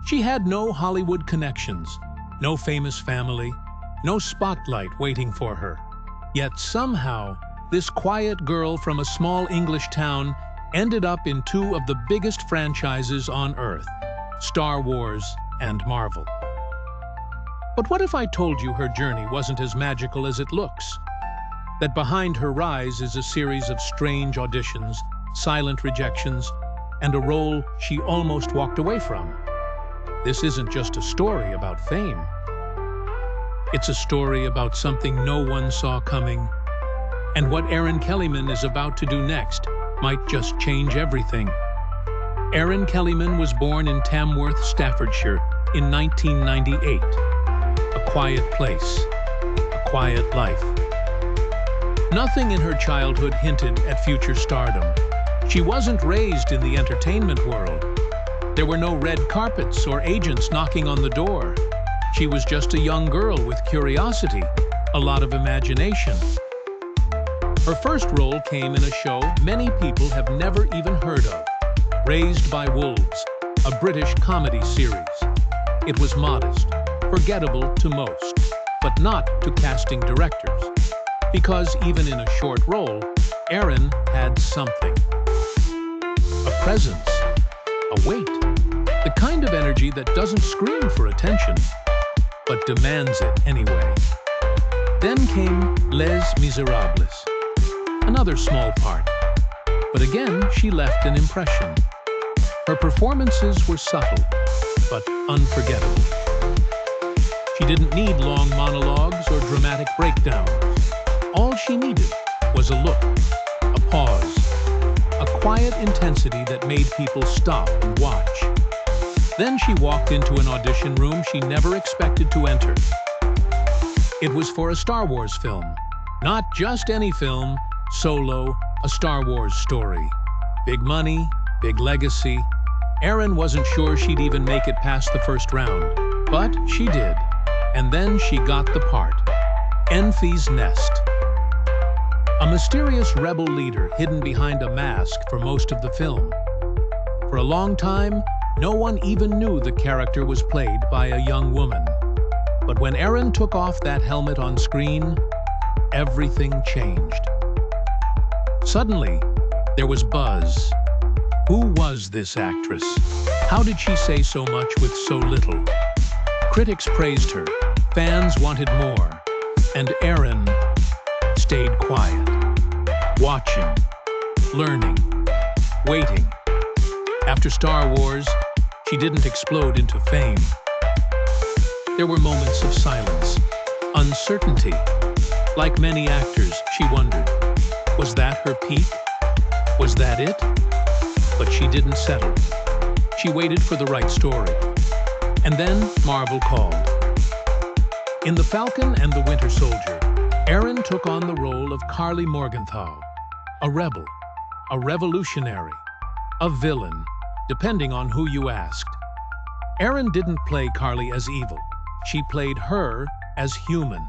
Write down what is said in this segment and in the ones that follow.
She had no Hollywood connections, no famous family, no spotlight waiting for her. Yet somehow, this quiet girl from a small English town ended up in two of the biggest franchises on Earth, Star Wars and Marvel. But what if I told you her journey wasn't as magical as it looks? That behind her rise is a series of strange auditions, silent rejections, and a role she almost walked away from. This isn't just a story about fame. It's a story about something no one saw coming. And what Erin Kellyman is about to do next might just change everything. Erin Kellyman was born in Tamworth, Staffordshire, in 1998. A quiet place, a quiet life. Nothing in her childhood hinted at future stardom. She wasn't raised in the entertainment world. There were no red carpets or agents knocking on the door. She was just a young girl with curiosity, a lot of imagination. Her first role came in a show many people have never even heard of, Raised by Wolves, a British comedy series. It was modest, forgettable to most, but not to casting directors. Because even in a short role, Erin had something. A presence, a weight, the kind of energy that doesn't scream for attention, but demands it anyway. Then came Les Miserables, another small part. But again, she left an impression. Her performances were subtle, but unforgettable. She didn't need long monologues or dramatic breakdowns. All she needed was a look, a pause, a quiet intensity that made people stop and watch. Then she walked into an audition room she never expected to enter. It was for a Star Wars film. Not just any film, Solo, a Star Wars story. Big money, big legacy. Erin wasn't sure she'd even make it past the first round, but she did. And then she got the part. Enfys' Nest. A mysterious rebel leader hidden behind a mask for most of the film. For a long time, no one even knew the character was played by a young woman. But when Erin took off that helmet on screen, everything changed. Suddenly, there was buzz. Who was this actress? How did she say so much with so little? Critics praised her, fans wanted more, and Erin stayed quiet, watching, learning, waiting. After Star Wars, she didn't explode into fame. There were moments of silence, uncertainty. Like many actors, she wondered, was that her peak? Was that it? But she didn't settle. She waited for the right story. And then Marvel called. In The Falcon and the Winter Soldier, Erin took on the role of Karli Morgenthau, a rebel, a revolutionary, a villain, depending on who you asked. Erin didn't play Karli as evil. She played her as human.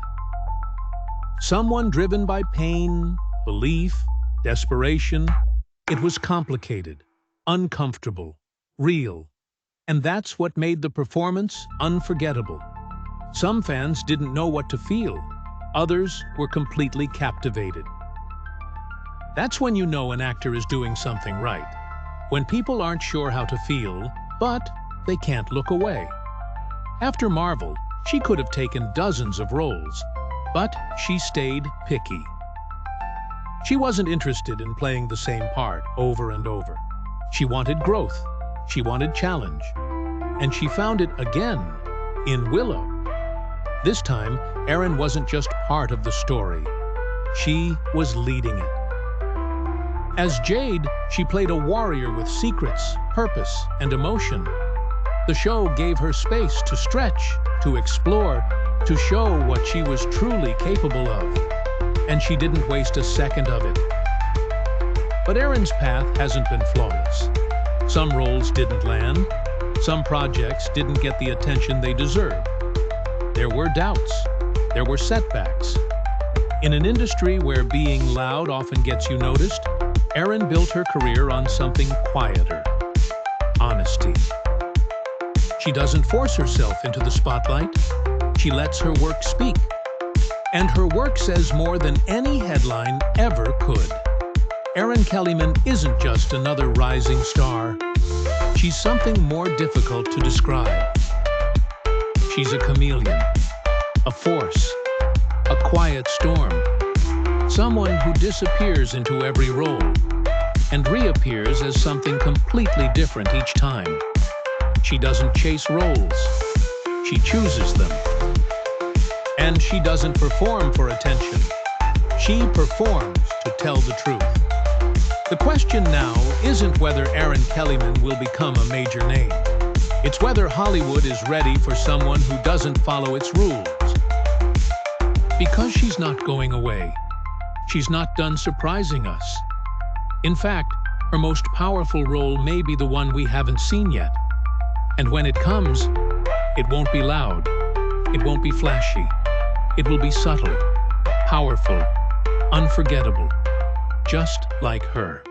Someone driven by pain, belief, desperation. It was complicated, uncomfortable, real. And that's what made the performance unforgettable. Some fans didn't know what to feel. Others were completely captivated. That's when you know an actor is doing something right. When people aren't sure how to feel, but they can't look away. After Marvel, she could have taken dozens of roles, but she stayed picky. She wasn't interested in playing the same part over and over. She wanted growth. She wanted challenge. And she found it again in Willow. This time, Erin wasn't just part of the story. She was leading it. As Jade, she played a warrior with secrets, purpose, and emotion. The show gave her space to stretch, to explore, to show what she was truly capable of. And she didn't waste a second of it. But Erin's path hasn't been flawless. Some roles didn't land. Some projects didn't get the attention they deserved. There were doubts. There were setbacks. In an industry where being loud often gets you noticed, Erin built her career on something quieter: honesty. She doesn't force herself into the spotlight. She lets her work speak. And her work says more than any headline ever could. Erin Kellyman isn't just another rising star. She's something more difficult to describe. She's a chameleon, a force, a quiet storm, someone who disappears into every role and reappears as something completely different each time. She doesn't chase roles, she chooses them. And she doesn't perform for attention, she performs to tell the truth. The question now isn't whether Erin Kellyman will become a major name. It's whether Hollywood is ready for someone who doesn't follow its rules. Because she's not going away, she's not done surprising us. In fact, her most powerful role may be the one we haven't seen yet. And when it comes, it won't be loud, it won't be flashy. It will be subtle, powerful, unforgettable, just like her.